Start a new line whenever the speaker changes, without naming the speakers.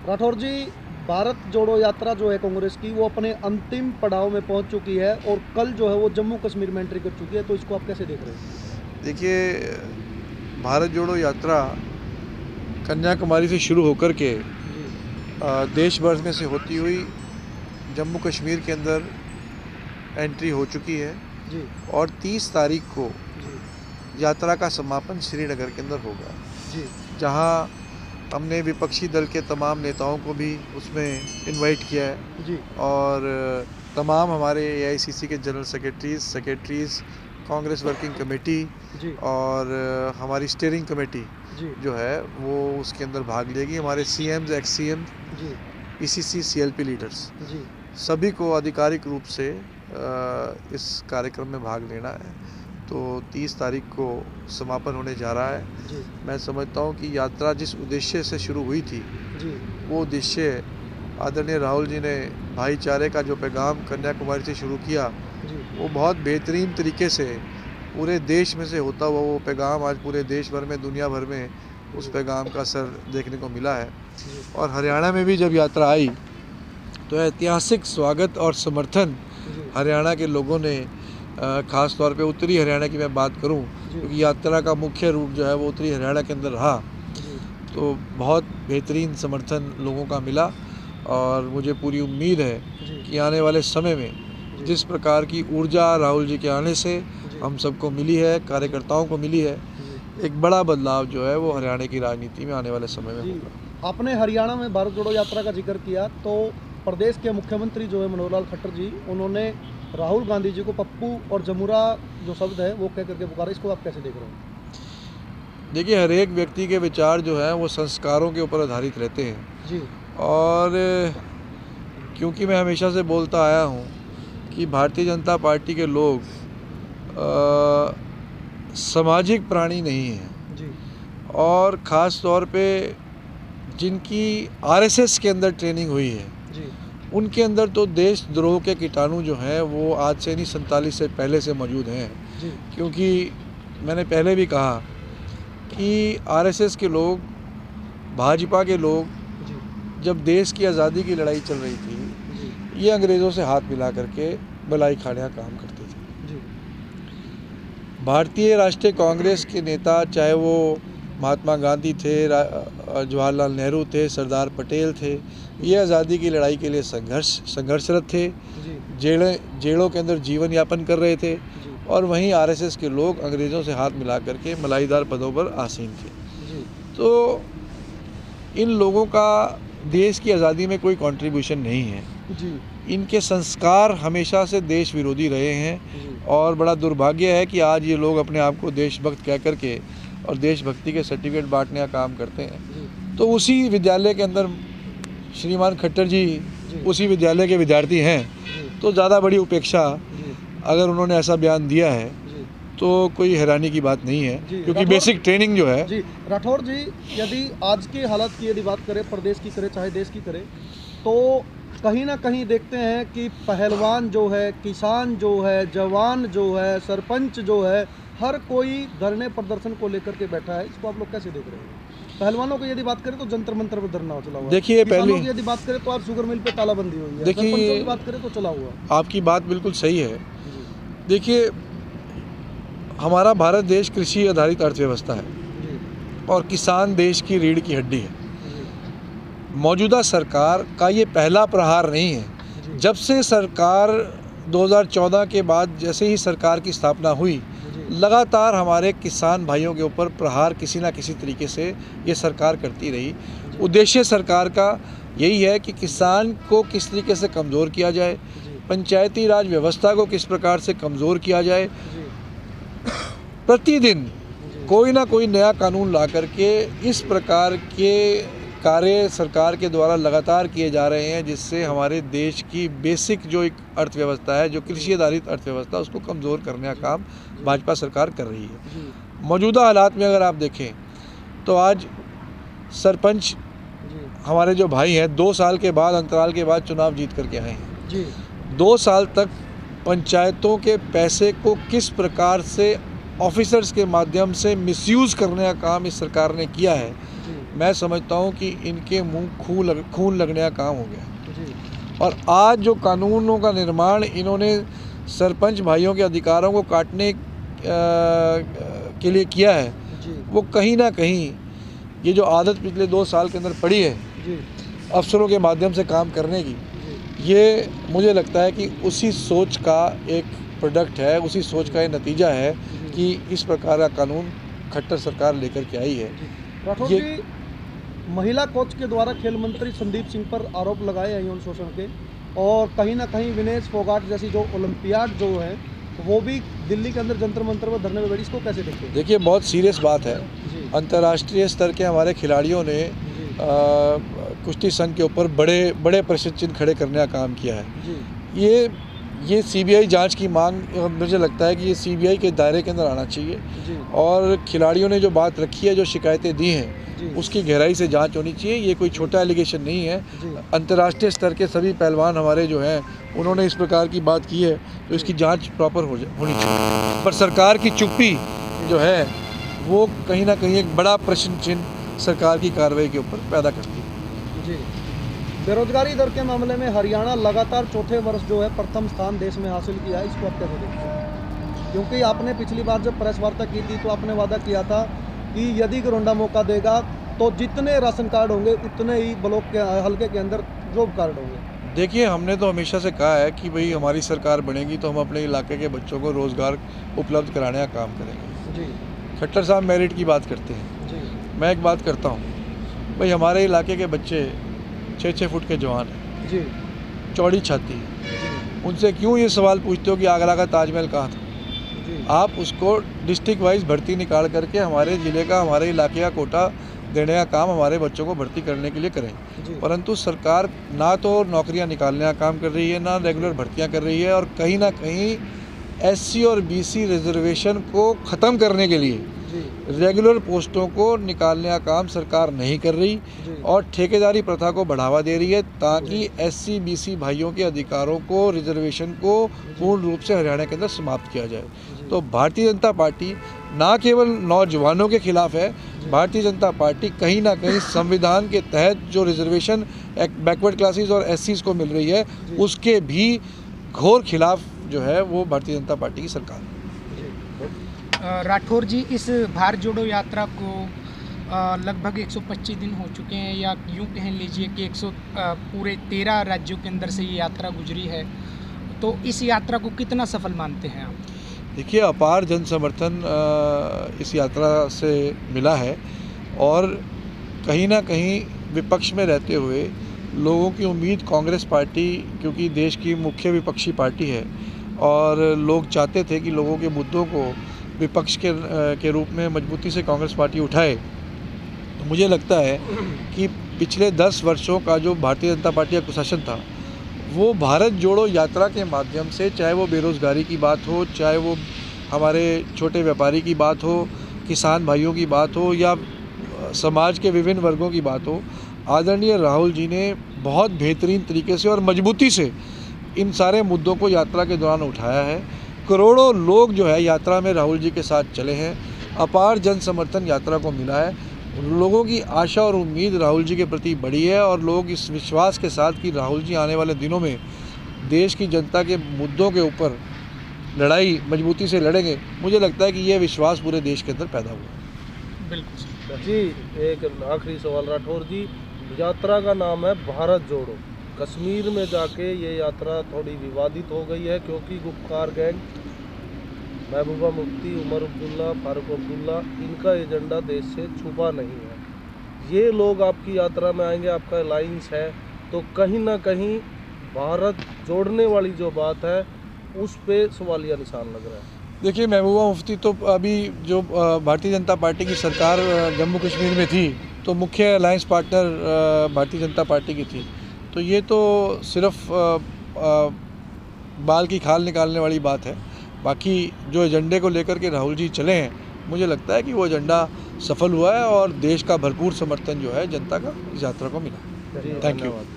राठौर जी, भारत जोड़ो यात्रा जो है कांग्रेस की, वो अपने अंतिम पड़ाव में पहुंच चुकी है और कल जो है वो जम्मू कश्मीर में एंट्री कर चुकी है, तो इसको आप कैसे देख रहे हैं?
देखिए, भारत जोड़ो यात्रा कन्याकुमारी से शुरू होकर के
जी।
देश भर में से होती हुई जम्मू कश्मीर के अंदर एंट्री हो चुकी है
जी।
और 30 तारीख को
जी।
यात्रा का समापन श्रीनगर के अंदर होगा,
जी।
जहां हमने विपक्षी दल के तमाम नेताओं को भी उसमें इनवाइट किया है।
जी।
और तमाम हमारे AICC के general secretaries, Congress working committee
ji.
और हमारी स्टीयरिंग कमेटी
जी।
जो है वो उसके अंदर भाग लेगी। हमारे CMs, ex-CM,
जी।
PCC, CLP लीडर्स
जी।
सभी को आधिकारिक रूप से इस कार्यक्रम में भाग लेना है। तो 30 तारीख को समापन होने जा रहा है।
जी।
मैं समझता हूँ कि यात्रा जिस उद्देश्य से शुरू हुई थी,
जी।
वो उद्देश्य आदरणीय राहुल जी ने भाईचारे का जो पैगाम कन्याकुमारी से शुरू किया,
जी।
वो बहुत बेहतरीन तरीके से पूरे देश में से होता हुआ वो पैगाम आज पूरे देश भर में, दुनिया भर में उस पैगाम का असर देखने को मिला है। और हरियाणा में भी जब यात्रा आई तो ऐतिहासिक स्वागत और समर्थन हरियाणा के लोगों ने, ख़ास तौर पे उत्तरी हरियाणा की मैं बात करूं, क्योंकि यात्रा का मुख्य रूट जो है वो उत्तरी हरियाणा के अंदर रहा, तो बहुत बेहतरीन समर्थन लोगों का मिला। और मुझे पूरी उम्मीद है कि आने वाले समय में जिस प्रकार की ऊर्जा राहुल जी के आने से हम सबको मिली है, कार्यकर्ताओं को मिली है, एक बड़ा बदलाव जो है वो हरियाणा की राजनीति में आने वाले समय में होगा।
आपने हरियाणा में भारत जोड़ो यात्रा का जिक्र किया, तो प्रदेश के मुख्यमंत्री जो है मनोहर लाल खट्टर जी, उन्होंने राहुल गांधी जी को पप्पू और जमुरा जो शब्द है वो कह करके पुकारा, इसको आप कैसे देख रहे हैं?
देखिए, हर एक व्यक्ति के विचार जो है वो संस्कारों के ऊपर आधारित रहते हैं
जी।
और क्योंकि मैं हमेशा से बोलता आया हूँ कि भारतीय जनता पार्टी के लोग सामाजिक प्राणी नहीं हैं
जी।
और ख़ास तौर पे जिनकी RSS के अंदर ट्रेनिंग हुई है
जी।
उनके अंदर तो देशद्रोह के कीटाणु जो हैं वो आज से नहीं 47 से पहले से मौजूद हैं।
जी।
क्योंकि मैंने पहले भी कहा कि RSS के लोग, भाजपा के लोग जब देश की आज़ादी की लड़ाई चल रही थी, ये अंग्रेज़ों से हाथ मिला करके भलाई खाने का काम करते थे।
जी।
भारतीय राष्ट्रीय कांग्रेस के नेता, चाहे वो महात्मा गांधी थे, जवाहरलाल नेहरू थे, सरदार पटेल थे, ये आज़ादी की लड़ाई के लिए संघर्षरत थे, जेलों के अंदर जीवन यापन कर रहे थे। और वहीं RSS के लोग अंग्रेज़ों से हाथ मिला करके मलाईदार पदों पर आसीन थे। तो इन लोगों का देश की आज़ादी में कोई कंट्रीब्यूशन नहीं है। इनके संस्कार हमेशा से देश विरोधी रहे हैं और बड़ा दुर्भाग्य है कि आज ये लोग अपने आप को देशभक्त कह करके और देशभक्ति के सर्टिफिकेट बांटने का काम करते हैं। तो उसी विद्यालय के अंदर श्रीमान खट्टर जी उसी विद्यालय के विद्यार्थी हैं, तो ज़्यादा बड़ी उपेक्षा अगर उन्होंने ऐसा बयान दिया है तो कोई हैरानी की बात नहीं है, क्योंकि बेसिक ट्रेनिंग जो है।
जी राठौर जी, यदि आज के हालात की यदि बात करें, प्रदेश की करें चाहे देश की करें, तो कहीं ना कहीं देखते हैं कि पहलवान जो है, किसान जो है, जवान जो है, सरपंच जो है, हर कोई धरने प्रदर्शन को लेकर के बैठा है। इसको आप लोग कैसे देख रहे हैं? पहलवानों की यदि बात करें तो जंतर मंतर पर धरना चला हुआ है।
देखिए,
किसानों की यदि बात करें तो आज शुगर मिल पे तालाबंदी हुई है।
देखिए,
बात करें तो चला हुआ।
आपकी बात बिल्कुल सही है। देखिए, हमारा भारत देश कृषि आधारित अर्थव्यवस्था है और किसान देश की रीढ़ की हड्डी है। मौजूदा सरकार का ये पहला प्रहार नहीं है। जब से सरकार 2014 के बाद जैसे ही सरकार की स्थापना हुई, लगातार हमारे किसान भाइयों के ऊपर प्रहार किसी ना किसी तरीके से ये सरकार करती रही। उद्देश्य सरकार का यही है कि किसान को किस तरीके से कमज़ोर किया जाए, पंचायती राज व्यवस्था को किस प्रकार से कमज़ोर किया जाए। प्रतिदिन कोई ना कोई नया कानून ला करके इस प्रकार के कार्य सरकार के द्वारा लगातार किए जा रहे हैं, जिससे हमारे देश की बेसिक जो एक अर्थव्यवस्था है, जो कृषि आधारित अर्थव्यवस्था, उसको कमज़ोर करने का काम भाजपा सरकार कर रही है। मौजूदा हालात में अगर आप देखें तो आज सरपंच हमारे जो भाई हैं 2 साल के बाद, अंतराल के बाद चुनाव जीत करके आए हैं। 2 साल तक पंचायतों के पैसे को किस प्रकार से ऑफिसर्स के माध्यम से मिसयूज़ करने का काम इस सरकार ने किया है, मैं समझता हूँ कि इनके मुंह खून लगने का काम हो गया।
जी
और आज जो कानूनों का निर्माण इन्होंने सरपंच भाइयों के अधिकारों को काटने के लिए किया है,
जी
वो कहीं ना कहीं ये जो आदत पिछले 2 साल के अंदर पड़ी है
जी
अफसरों के माध्यम से काम करने की,
जी
ये मुझे लगता है कि उसी सोच का एक प्रोडक्ट है, उसी सोच का ये नतीजा है कि इस प्रकार का कानून खट्टर सरकार लेकर के आई है।
राठौर
ये
जी, महिला कोच के द्वारा खेल मंत्री संदीप सिंह पर आरोप लगाए हैं यौन शोषण के, और कहीं ना कहीं विनेश फोगाट जैसी जो ओलंपियाड जो है वो भी दिल्ली के अंदर जंतर मंतर पर धरने में बैठी, इसको कैसे देखते हैं?
देखिए, बहुत सीरियस बात है।
जी
अंतर्राष्ट्रीय स्तर के हमारे खिलाड़ियों ने
जी
कुश्ती संघ के ऊपर बड़े बड़े प्रश्न चिन्ह खड़े करने का काम किया है।
जी
ये सीबीआई जांच की मांग, मुझे लगता है कि ये सीबीआई के दायरे के अंदर आना चाहिए,
जी
और खिलाड़ियों ने जो बात रखी है, जो शिकायतें दी
जी।
हैं, उसकी गहराई से जांच होनी चाहिए। ये कोई छोटा एलिगेशन नहीं है।
जी
अंतर्राष्ट्रीय स्तर के सभी पहलवान हमारे जो हैं, उन्होंने इस प्रकार की बात की है, तो इसकी जांच प्रॉपर होनी चाहिए। पर सरकार की चुप्पी जो है वो कहीं ना कहीं एक बड़ा प्रश्न चिन्ह सरकार की कार्रवाई के ऊपर पैदा करती है।
जी बेरोजगारी दर के मामले में हरियाणा लगातार चौथे वर्ष जो है प्रथम स्थान देश में हासिल किया है, इसको आप कैसे देखते हैं? क्योंकि आपने पिछली बार जब प्रेस वार्ता की थी तो आपने वादा किया था कि यदि घरोंडा मौका देगा तो जितने राशन कार्ड होंगे उतने ही ब्लॉक के हल्के के अंदर जॉब कार्ड होंगे।
देखिए, हमने तो हमेशा से कहा है कि भाई हमारी सरकार बनेगी तो हम अपने इलाके के बच्चों को रोज़गार उपलब्ध कराने का काम करेंगे।
जी
खट्टर साहब मेरिट की बात करते हैं,
जी
मैं एक बात करता हूँ, भाई हमारे इलाके के बच्चे 6-6 फुट के जवान हैं,
जी
चौड़ी छाती है,
जी
उनसे क्यों ये सवाल पूछते हो कि आगरा का ताजमहल कहाँ था?
जी
आप उसको डिस्ट्रिक्ट वाइज भर्ती निकाल करके हमारे ज़िले का, हमारे इलाके का कोटा देने का काम हमारे बच्चों को भर्ती करने के लिए करें।
जी
परंतु सरकार ना तो नौकरियां निकालने का काम कर रही है, ना रेगुलर भर्तियां कर रही है, और कहीं ना कहीं एससी और बीसी रिजर्वेशन को ख़त्म करने के लिए
जी
रेगुलर पोस्टों को निकालने का काम सरकार नहीं कर रही,
जी
और ठेकेदारी प्रथा को बढ़ावा दे रही है, ताकि एससी बीसी भाइयों के अधिकारों को, रिजर्वेशन को पूर्ण रूप से हरियाणा के अंदर समाप्त किया जाए। तो भारतीय जनता पार्टी ना केवल नौजवानों के खिलाफ है, भारतीय जनता पार्टी कहीं ना कहीं संविधान के तहत जो रिजर्वेशन बैकवर्ड क्लासेस और एससीज को मिल रही है, उसके भी घोर खिलाफ जो है वो भारतीय जनता पार्टी की सरकार है।
राठौर जी, इस भारत जोड़ो यात्रा को लगभग 125 दिन हो चुके हैं, या यूँ कह लीजिए कि पूरे 13 राज्यों के अंदर से ये यात्रा गुजरी है, तो इस यात्रा को कितना सफल मानते हैं आप?
देखिए, अपार जन समर्थन इस यात्रा से मिला है, और कहीं ना कहीं विपक्ष में रहते हुए लोगों की उम्मीद कांग्रेस पार्टी, क्योंकि देश की मुख्य विपक्षी पार्टी है, और लोग चाहते थे कि लोगों के मुद्दों को विपक्ष के रूप में मजबूती से कांग्रेस पार्टी उठाए। तो मुझे लगता है कि पिछले 10 वर्षों का जो भारतीय जनता पार्टी का कुशासन था, वो भारत जोड़ो यात्रा के माध्यम से, चाहे वो बेरोज़गारी की बात हो, चाहे वो हमारे छोटे व्यापारी की बात हो, किसान भाइयों की बात हो, या समाज के विभिन्न वर्गों की बात हो, आदरणीय राहुल जी ने बहुत बेहतरीन तरीके से और मजबूती से इन सारे मुद्दों को यात्रा के दौरान उठाया है। करोड़ों लोग जो है यात्रा में राहुल जी के साथ चले हैं, अपार जन समर्थन यात्रा को मिला है। लोगों की आशा और उम्मीद राहुल जी के प्रति बढ़ी है, और लोग इस विश्वास के साथ कि राहुल जी आने वाले दिनों में देश की जनता के मुद्दों के ऊपर लड़ाई मजबूती से लड़ेंगे, मुझे लगता है कि यह विश्वास पूरे देश के अंदर पैदा हुआ।
बिल्कुल
जी। एक आखिरी सवाल राठौर जी, यात्रा का नाम है भारत जोड़ो, कश्मीर में जाके ये यात्रा थोड़ी विवादित हो गई है, क्योंकि गुप्कार गैंग, महबूबा मुफ्ती, उमर अब्दुल्ला, फारूक अब्दुल्ला, इनका एजेंडा देश से छुपा नहीं है। ये लोग आपकी यात्रा में आएंगे, आपका अलायंस है, तो कहीं ना कहीं भारत जोड़ने वाली जो बात है उस पे सवालिया निशान लग रहा है।
देखिए, महबूबा मुफ्ती तो अभी जो भारतीय जनता पार्टी की सरकार जम्मू कश्मीर में थी, तो मुख्य alliance partner Bharatiya Janata party की थी, तो ये तो सिर्फ बाल की खाल निकालने वाली बात है। बाकी जो एजेंडे को लेकर के राहुल जी चले हैं, मुझे लगता है कि वो एजेंडा सफल हुआ है, और देश का भरपूर समर्थन जो है जनता का इस यात्रा को मिला।
जी,
थैंक यू।
धन्यवाद।